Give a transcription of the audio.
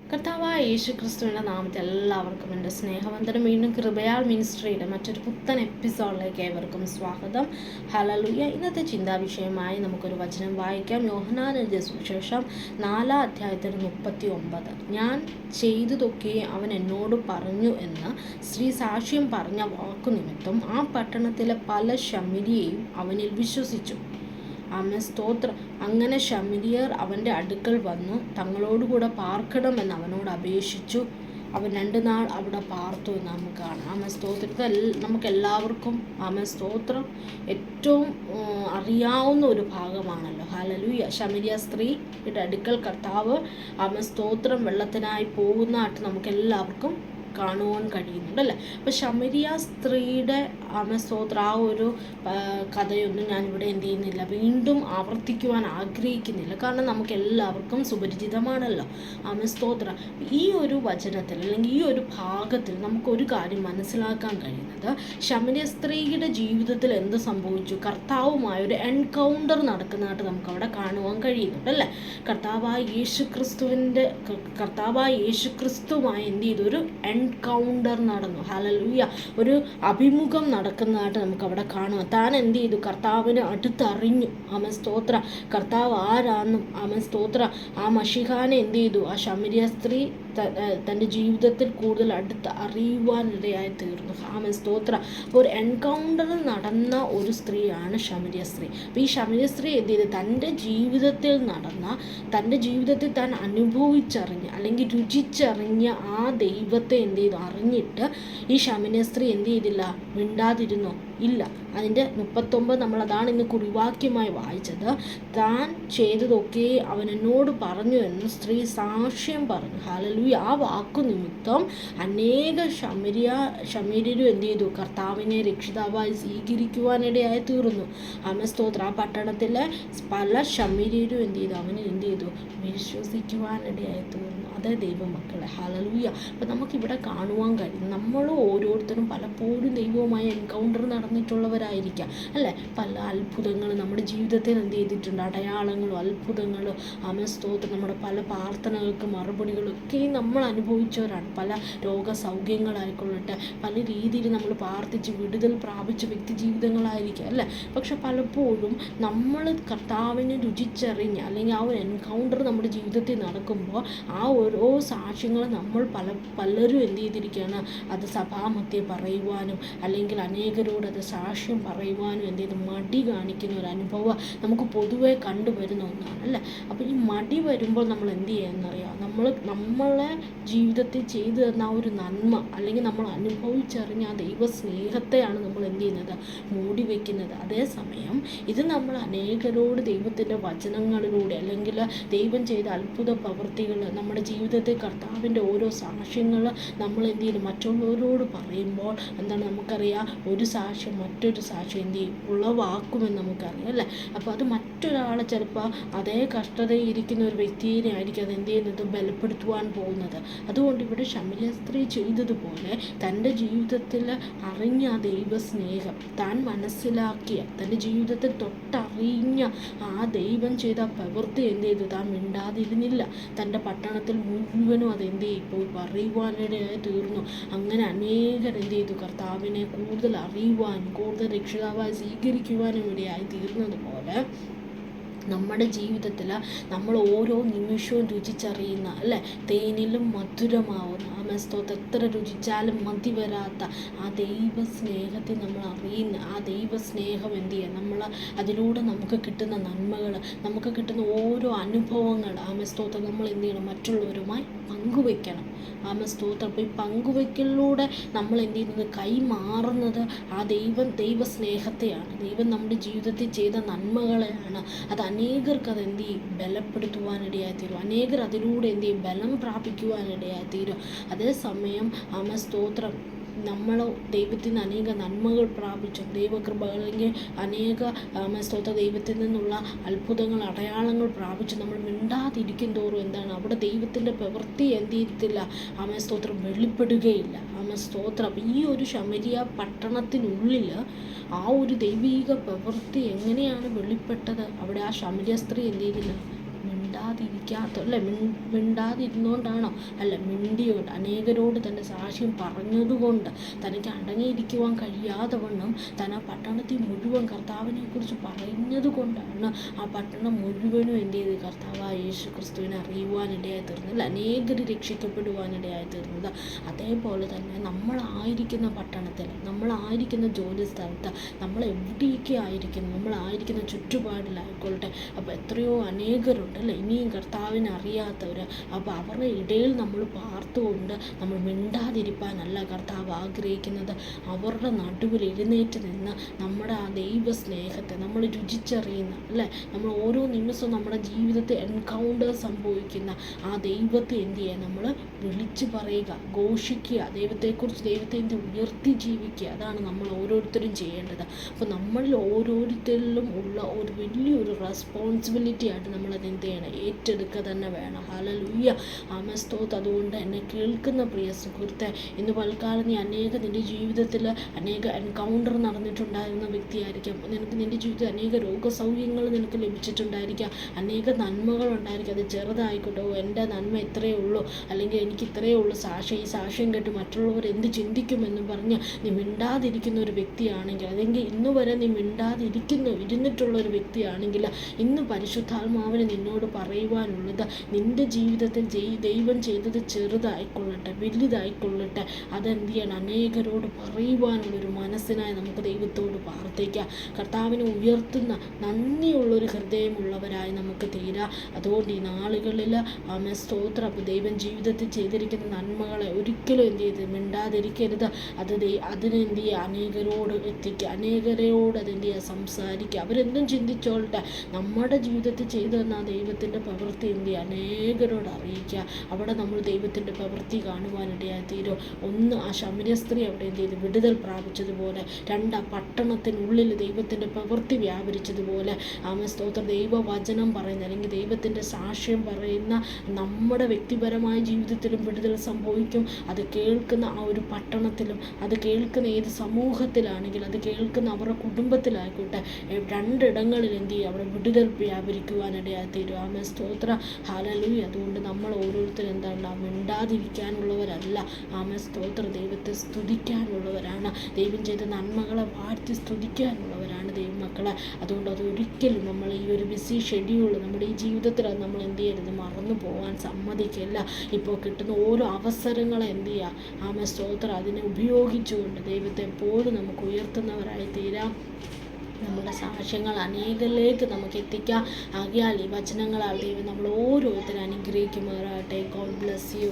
കർത്താവായ യേശു ക്രിസ്തുവിൻ്റെ നാമത്തിൽ എല്ലാവർക്കും എൻ്റെ സ്നേഹവന്ദനം. വീണ്ടും കൃപയാൽ മിനിസ്ട്രിയുടെ മറ്റൊരു പുത്തൻ എപ്പിസോഡിലേക്ക് ഏവർക്കും സ്വാഗതം. ഹല്ലേലൂയ. ഇന്നത്തെ ചിന്താവിഷയമായി നമുക്കൊരു വചനം വായിക്കാം. യോഹന്നാൻ എഴുതിയ സുവിശേഷം 4-ാം അധ്യായത്തിൽ 39. ഞാൻ ചെയ്തതൊക്കെ അവൻ എന്നോട് പറഞ്ഞു എന്ന് സ്ത്രീ സാക്ഷ്യം പറഞ്ഞ വാക്കുനിമിത്തം ആ പട്ടണത്തിലെ പല ശമര്യയും അവനിൽ വിശ്വസിച്ചു. ആമേൻ, സ്തോത്രം. അങ്ങനെ ശമര്യർ അവൻ്റെ അടുക്കൽ വന്നു തങ്ങളോടുകൂടെ പാർക്കണമെന്ന് അവനോട് അപേക്ഷിച്ചു. അവൻ 2 നാൾ അവിടെ പാർത്തു എന്ന് നമുക്ക് കാണാം. ആമേൻ, സ്തോത്രത്തെ നമുക്കെല്ലാവർക്കും ആമേൻ, സ്തോത്രം ഏറ്റവും അറിയാവുന്ന ഒരു ഭാഗമാണല്ലോ. ഹല്ലേലൂയ. ശമര്യ സ്ത്രീയുടെ അടുക്കൽ കർത്താവ് ആമേൻ, സ്തോത്രം വെള്ളത്തിനായി പോകുന്നതായിട്ട് നമുക്കെല്ലാവർക്കും കാണുവാൻ കഴിയുന്നുണ്ട് അല്ലേ. അപ്പോൾ ശമര്യ സ്ത്രീയുടെ സ്തോത്രം ആ ഒരു കഥയൊന്നും ഞാനിവിടെ എന്ത് ചെയ്യുന്നില്ല, വീണ്ടും ആവർത്തിക്കുവാൻ ആഗ്രഹിക്കുന്നില്ല. കാരണം നമുക്ക് എല്ലാവർക്കും സുപരിചിതമാണല്ലോ. സ്തോത്രം. ഈ ഒരു വചനത്തിൽ അല്ലെങ്കിൽ ഈ ഒരു ഭാഗത്തിൽ നമുക്കൊരു കാര്യം മനസ്സിലാക്കാൻ കഴിയുന്നത്, ശമര്യ സ്ത്രീയുടെ ജീവിതത്തിൽ എന്ത് സംഭവിച്ചു, കർത്താവുമായൊരു എൻകൗണ്ടർ നടക്കുന്നതായിട്ട് നമുക്ക് അവിടെ കാണുവാൻ കഴിയുന്നുണ്ട് അല്ലേ. കർത്താവായ യേശു ക്രിസ്തുവുമായി എന്ത് ചെയ്തു, ഒരു എൻകൗണ്ടർ നടന്നു. ഹല്ലേലൂയ. ഒരു അഭിമുഖം നടക്കുന്നതായിട്ട് നമുക്ക് അവിടെ കാണുക. താൻ എന്ത് ചെയ്തു, കർത്താവിനെ അടുത്തറിഞ്ഞു. ആമേൻ, സ്തോത്ര. കർത്താവ് ആരാന്നും ആമേൻ, സ്തോത്ര ആ മശിഹാനെ എന്ത് ചെയ്തു, ആ ശമര്യ സ്ത്രീ തൻ്റെ ജീവിതത്തിൽ കൂടുതൽ അടുത്ത് അറിയുവാനിടയായി തീർന്നു. ആമേൻ, സ്തോത്ര. ഒരു എൻകൗണ്ടർ നടന്ന ഒരു സ്ത്രീയാണ് ശമര്യ സ്ത്രീ. അപ്പോൾ ഈ ശമര്യ സ്ത്രീ എന്ത് ചെയ്തു, തൻ്റെ ജീവിതത്തിൽ താൻ അനുഭവിച്ചറിഞ്ഞ് അല്ലെങ്കിൽ രുചിച്ചറിഞ്ഞ ആ ദൈവത്തെ എന്ത് ചെയ്തു അറിഞ്ഞിട്ട് ഈ ശമര്യ സ്ത്രീ എന്ത് ചെയ്തില്ല, മിണ്ടാതിരുന്നോ? ഇല്ല. അതിൻ്റെ 39 നമ്മളതാണ് ഇന്ന് കുറിവാക്യമായി വായിച്ചത്. താൻ ചെയ്തതൊക്കെ അവൻ എന്നോട് പറഞ്ഞു എന്ന് സ്ത്രീ സാക്ഷ്യം പറഞ്ഞു. ഹല്ലേലൂയ. ആ വാക്കു നിമിത്തം അനേക ശമര്യരും എന്ത് ചെയ്തു, കർത്താവിനെ രക്ഷിതാവായി സ്വീകരിക്കുവാനിടയായി തീർന്നു. ആമേൻ, സ്തോത്രം. ആ പട്ടണത്തിലെ പല ശമര്യരും എന്ത് ചെയ്തു, അവന് എന്ത് ചെയ്തു, വിശ്വസിക്കുവാനിടയായി തീർന്നു. അതേ ദൈവമക്കളെ. ഹല്ലേലൂയ. അപ്പം നമുക്കിവിടെ കാണുവാൻ കഴിയും, നമ്മൾ ഓരോരുത്തരും പലപ്പോഴും ദൈവവുമായി എൻകൗണ്ടർ നടന്നിട്ടുള്ളവരായിരിക്കാം അല്ലേ. പല അത്ഭുതങ്ങൾ നമ്മുടെ ജീവിതത്തിൽ എന്ത് ചെയ്തിട്ടുണ്ട്, അടയാളങ്ങളും അത്ഭുതങ്ങളും ആമേൻ, സ്തോത്രം. നമ്മുടെ പല പ്രാർത്ഥനകൾക്ക് മറുപടികളൊക്കെയും നമ്മൾ അനുഭവിച്ചവരാണ്. പല രോഗസൗഖ്യങ്ങളായിക്കൊള്ളട്ടെ, പല രീതിയിൽ നമ്മൾ പ്രാർത്ഥിച്ച് വിടുതൽ പ്രാപിച്ച വ്യക്തി ജീവിതങ്ങളായിരിക്കാം അല്ലേ. പക്ഷെ പലപ്പോഴും നമ്മൾ കർത്താവിനെ രുചിച്ചറിഞ്ഞ് അല്ലെങ്കിൽ ആ ഒരു എൻകൗണ്ടർ നമ്മുടെ ജീവിതത്തിൽ നടക്കുമ്പോൾ ആ ഓരോ സാക്ഷ്യങ്ങളും നമ്മൾ പലരും എന്ത് ചെയ്തിരിക്കുകയാണ്, അത് സഭാമധ്യേ പറയുവാനും അല്ലെങ്കിൽ അനേകരോട് അത് സാക്ഷ്യം പറയുവാനും എന്ത് ചെയ്ത് മടി കാണിക്കുന്ന ഒരു അനുഭവം നമുക്ക് പൊതുവെ കണ്ടുവരുന്ന ഒന്നാണ് അല്ലേ. അപ്പോൾ ഈ മടി വരുമ്പോൾ നമ്മൾ എന്ത് ചെയ്യുന്നറിയാം, നമ്മളെ ജീവിതത്തിൽ ചെയ്തു തന്ന ആ ഒരു നന്മ അല്ലെങ്കിൽ നമ്മൾ അനുഭവിച്ചറിഞ്ഞ ആ ദൈവ സ്നേഹത്തെയാണ് നമ്മൾ എന്ത് ചെയ്യുന്നത്, മൂടി വയ്ക്കുന്നത്. അതേസമയം ഇത് നമ്മൾ അനേകരോട് ദൈവത്തിൻ്റെ വചനങ്ങളിലൂടെ അല്ലെങ്കിൽ ദൈവം ചെയ്ത അത്ഭുത പ്രവൃത്തികൾ, നമ്മുടെ ജീവിതത്തിൽ കർത്താവിൻ്റെ ഓരോ സാക്ഷ്യങ്ങൾ നമ്മൾ എന്ത് ചെയ്യും, മറ്റുള്ളവരോട് പറയുമ്പോൾ എന്താണ് നമുക്കറിയാം, ഒരു സാക്ഷ്യം മറ്റൊരു സാക്ഷ്യം എന്ത് ചെയ്യും, ഉളവാക്കുമെന്ന് നമുക്കറിയാം അല്ലേ. അപ്പോൾ അത് മറ്റൊരാളെ ചിലപ്പോൾ അതേ കഷ്ടതയിൽ ഇരിക്കുന്ന ഒരു വ്യക്തിയെ ആയിരിക്കും അത് എന്ത് ചെയ്യുന്നത്, ബലപ്പെടുത്തുവാൻ പോകുന്നത്. അതുകൊണ്ട് ഇവിടെ ശമര്യ സ്ത്രീ ചെയ്തതുപോലെ തൻ്റെ ജീവിതത്തിൽ അറിഞ്ഞ ആ ദൈവസ്നേഹം, താൻ മനസ്സിലാക്കിയ തൻ്റെ ജീവിതത്തിൽ തൊട്ടറിഞ്ഞ ആ ദൈവം ചെയ്ത പ്രവൃത്തി എന്ത് ചെയ്തു, താൻ മിണ്ടാതിരുന്നില്ല. തൻ്റെ പട്ടണത്തിൽ മുഴുവനും അതെന്ത് ചെയ്യും, പോയി പറയുവാനിടയായി തീർന്നു. അങ്ങനെ അനേകർ എന്ത് ചെയ്തു, കർത്താവിനെ കൂടുതൽ അറിയുവാനും കൂടുതൽ രക്ഷിതാവായി സ്വീകരിക്കുവാനും ഇടയായി തീർന്നതുപോലെ നമ്മുടെ ജീവിതത്തിൽ നമ്മൾ ഓരോ നിമിഷവും രുചിച്ചറിയുന്ന അല്ലേ, തേനിലും മധുരമാവുന്ന ആമേൻ, സ്തോത്രം. എത്ര രുചിച്ചാലും മതി വരാത്ത ആ ദൈവസ്നേഹത്തെ നമ്മൾ അറിയുന്ന ആ ദൈവസ്നേഹം എന്ത് ചെയ്യുക, നമ്മൾ അതിലൂടെ നമുക്ക് കിട്ടുന്ന നന്മകൾ, നമുക്ക് കിട്ടുന്ന ഓരോ അനുഭവങ്ങൾ ആമേൻ, സ്തോത്രം, നമ്മൾ എന്ത് ചെയ്യണം, മറ്റുള്ളവരുമായി പങ്കുവയ്ക്കണം. ആമേൻ, സ്തോത്രം. അപ്പോൾ ഈ പങ്കുവയ്ക്കലിലൂടെ നമ്മൾ എന്ത് ചെയ്യുന്നത്, കൈമാറുന്നത് ആ ദൈവസ്നേഹത്തെയാണ്. ദൈവം നമ്മുടെ ജീവിതത്തിൽ ചെയ്ത നന്മകളെയാണ്. അത് അനേകർക്ക് അത് എന്ത് ചെയ്യും, ബലപ്പെടുത്തുവാനിടയായി തീരും. അനേകർ അതിലൂടെ എന്ത് ചെയ്യും, ബലം പ്രാപിക്കുവാനിടയായി തീരും. അതേസമയം ആമേൻ, സ്തോത്രം, നമ്മൾ ദൈവത്തിൽ നിന്ന് അനേക നന്മകൾ പ്രാപിച്ചു, ദൈവകൃപ അല്ലെങ്കിൽ അനേക സ്തോത്ര ദൈവത്തിൽ നിന്നുള്ള അത്ഭുതങ്ങൾ അടയാളങ്ങൾ പ്രാപിച്ചു നമ്മൾ മിണ്ടാതിരിക്കും തോറും എന്താണ്, അവിടെ ദൈവത്തിൻ്റെ പ്രവൃത്തി എന്ത് ചെയ്യത്തില്ല, ആമേൻ, സ്തോത്രം, വെളിപ്പെടുകയില്ല. ആമേൻ, സ്തോത്രം. ഈ ഒരു ശമര്യ പട്ടണത്തിനുള്ളിൽ ആ ഒരു ദൈവിക പ്രവൃത്തി എങ്ങനെയാണ് വെളിപ്പെട്ടത്, അവിടെ ആ ശമര്യ സ്ത്രീ എന്ത് ചെയ്തില്ല, മിണ്ടാതെ അല്ലേ? മിണ്ടാതിരുന്നുകൊണ്ടാണോ? അല്ല, മിണ്ടിയുണ്ട്. അനേകരോട് തൻ്റെ സാക്ഷ്യം പറഞ്ഞതുകൊണ്ട്, തനിക്ക് അടങ്ങിയിരിക്കുവാൻ കഴിയാതെ വണ്ണം താൻ ആ പട്ടണത്തിൽ മുഴുവൻ കർത്താവിനെക്കുറിച്ച് പറഞ്ഞത് കൊണ്ടാണ് ആ പട്ടണം മുഴുവനും എന്ത് ചെയ്ത് കർത്താവായ യേശു ക്രിസ്തുവിനെ അറിയുവാനിടയായി തീർന്നത്, അനേകർ രക്ഷിക്കപ്പെടുവാനിടയായി തീർന്നത്. അതേപോലെ തന്നെ നമ്മളായിരിക്കുന്ന പട്ടണത്തിൽ, നമ്മളായിരിക്കുന്ന ജോലി സ്ഥലത്ത്, നമ്മൾ എവിടെയൊക്കെ ആയിരിക്കുന്നു, നമ്മളായിരിക്കുന്ന ചുറ്റുപാടിലായിക്കൊള്ളട്ടെ, അപ്പോൾ എത്രയോ അനേകരുണ്ട് അല്ലേ, ഇനിയും കർത്താവിനെ അറിയാത്തവർ. അപ്പോൾ അവരുടെ ഇടയിൽ നമ്മൾ പാർത്തുകൊണ്ട് നമ്മൾ മിണ്ടാതിരിപ്പാനല്ല കർത്താവ് ആഗ്രഹിക്കുന്നത്. അവരുടെ നടുവിൽ എഴുന്നേറ്റ് നിന്ന് നമ്മുടെ ആ ദൈവ സ്നേഹത്തെ നമ്മൾ രുചിച്ചറിയുന്ന, അല്ലേ, നമ്മൾ ഓരോ നിമിഷവും നമ്മുടെ ജീവിതത്തിൽ എൻകൗണ്ടർ സംഭവിക്കുന്ന ആ ദൈവത്തെ എന്ത് ചെയ്യുക, നമ്മൾ വിളിച്ചു പറയുക, ഘോഷിക്കുക, ദൈവത്തെക്കുറിച്ച് ദൈവത്തെ എന്ത് ഉയർത്തി ജീവിക്കുക. അതാണ് നമ്മൾ ഓരോരുത്തരും ചെയ്യേണ്ടത്. അപ്പോൾ നമ്മളിൽ ഓരോരുത്തരിലും ഉള്ള ഒരു വലിയൊരു റെസ്പോൺസിബിലിറ്റി ആയിട്ട് നമ്മളത് എന്ത് ചെയ്യണം, ഏറ്റെടുക്കുക തന്നെ വേണം. ഹല്ലേലൂയ, ആമേൻ, സ്തോത്രം. അതുകൊണ്ട് എന്നെ കേൾക്കുന്ന പ്രിയ സുഹൃത്തെ, ഇന്ന് പൽക്കാലം നീ നിൻ്റെ ജീവിതത്തിൽ അനേക എൻകൗണ്ടർ നടന്നിട്ടുണ്ടായിരുന്ന വ്യക്തിയായിരിക്കാം. നിൻ്റെ ജീവിതത്തിൽ അനേക രോഗസൗഖ്യങ്ങൾ നിനക്ക് ലഭിച്ചിട്ടുണ്ടായിരിക്കാം, അനേക നന്മകളുണ്ടായിരിക്കും. അത് ചെറുതായിക്കോട്ടെ, എൻ്റെ നന്മ ഇത്രയേ ഉള്ളൂ, അല്ലെങ്കിൽ എനിക്ക് ഇത്രയേ ഉള്ളൂ സാക്ഷ്യം, ഈ സാക്ഷ്യം കേട്ട് മറ്റുള്ളവർ എന്ത് ചിന്തിക്കുമെന്ന് പറഞ്ഞ് നീ മിണ്ടാതിരിക്കുന്ന ഒരു വ്യക്തിയാണെങ്കിൽ, അല്ലെങ്കിൽ ഇന്ന് വരെ നീ ഇരുന്നിട്ടുള്ള ഒരു വ്യക്തിയാണെങ്കിൽ, ഇന്ന് പരിശുദ്ധാത്മാവിന് നിന്നോട് പറയുവാനുള്ളത്, നിൻ്റെ ജീവിതത്തിൽ ദൈവം ചെയ്തത് ചെറുതായിക്കൊള്ളട്ടെ വലുതായിക്കൊള്ളട്ടെ, അതെന്ത് ചെയ്യണം, അനേകരോട് പറയുവാനുള്ളൊരു മനസ്സിനായി നമുക്ക് ദൈവത്തോട് പ്രാർത്ഥിക്കാം. കർത്താവിനെ ഉയർത്തുന്ന നന്ദിയുള്ളൊരു ഹൃദയമുള്ളവരായി നമുക്ക് തീരാം. അതുകൊണ്ട് ഈ നാളുകളിൽ ആമേൻ, സ്തോത്രം. ദൈവം ജീവിതത്തിൽ ചെയ്തിരിക്കുന്ന നന്മകളെ ഒരിക്കലും എന്ത് ചെയ്ത് മിണ്ടാതിരിക്കരുത്. അതിനെന്ത് ചെയ്യുക, അനേകരോട് എത്തിക്കുക, അനേകരോട് അതെന്ത് ചെയ്യുക, സംസാരിക്കുക. അവരെന്തും ചിന്തിച്ചോളട്ടെ, നമ്മുടെ ജീവിതത്തിൽ ചെയ്തു തന്ന ആ ദൈവത്തിൻ്റെ പ്രവൃത്തി എന്ത് ചെയ്യുക, അനേകരോട് അറിയിക്കുക. അവിടെ നമ്മൾ ദൈവത്തിൻ്റെ പ്രവൃത്തി കാണുവാനിടയായി തീരും. ഒന്ന്, ആ ശമര്യ സ്ത്രീ അവിടെ എന്ത് ചെയ്ത് വിടുതൽ പ്രാപിച്ചതുപോലെ, രണ്ട്, ആ പട്ടണത്തിനുള്ളിൽ ദൈവത്തിൻ്റെ പ്രവൃത്തി വ്യാപരിച്ചതുപോലെ, ആമേൻ, സ്തോത്രം. ദൈവവചനം പറയുന്ന, അല്ലെങ്കിൽ ദൈവത്തിൻ്റെ സാക്ഷ്യം പറയുന്ന നമ്മുടെ വ്യക്തിപരമായ ജീവിതത്തിലും വിടുതൽ സംഭവിക്കും. അത് കേൾക്കുന്ന ആ ഒരു പട്ടണത്തിലും, അത് കേൾക്കുന്ന ഏത് സമൂഹത്തിലാണെങ്കിലും, അത് കേൾക്കുന്ന അവരുടെ കുടുംബത്തിലായിക്കോട്ടെ, രണ്ടിടങ്ങളിൽ എന്ത് ചെയ്യും, അവിടെ വിടുതൽ വ്യാപരിക്കുവാനിടയായി തീരും. ആമേൻ, സ്തോത്രം. ഹല്ലേലൂയ. അതുകൊണ്ട് നമ്മൾ ഓരോരുത്തരും എന്താണ്, മിണ്ടാതിരിക്കാനുള്ളവരല്ല, ആമേൻ, സ്തോത്രം. ദൈവത്തെ സ്തുതിക്കാനുള്ളവരാണ്, ദൈവം ചെയ്ത നന്മകളെ വാഴ്ത്തി സ്തുതിക്കാനുള്ളവരാണ് ദൈവമക്കളെ. അതുകൊണ്ട് അതൊരിക്കലും നമ്മൾ ഈ ഒരു ബിസി ഷെഡ്യൂൾ നമ്മുടെ ഈ ജീവിതത്തിൽ അത് നമ്മൾ എന്ത് ചെയ്യരുത്, മറന്നു പോകാൻ സമ്മതിക്കില്ല. ഇപ്പോൾ കിട്ടുന്ന ഓരോ അവസരങ്ങളെ എന്ത് ചെയ്യുക, ആമേൻ, സ്തോത്രം, അതിനെ ഉപയോഗിച്ചുകൊണ്ട് ദൈവത്തെ എപ്പോഴും നമുക്ക് ഉയർത്തുന്നവരായി തീരാം. നമ്മുടെ സാക്ഷ്യങ്ങൾ അനേകരിലേക്ക് നമുക്ക് എത്തിക്കാം. ആകയാൽ ഈ വചനങ്ങളാൽ ദൈവം നമ്മൾ ഓരോരുത്തരും അനുഗ്രഹിക്കുമാറാകട്ടെ. God bless you.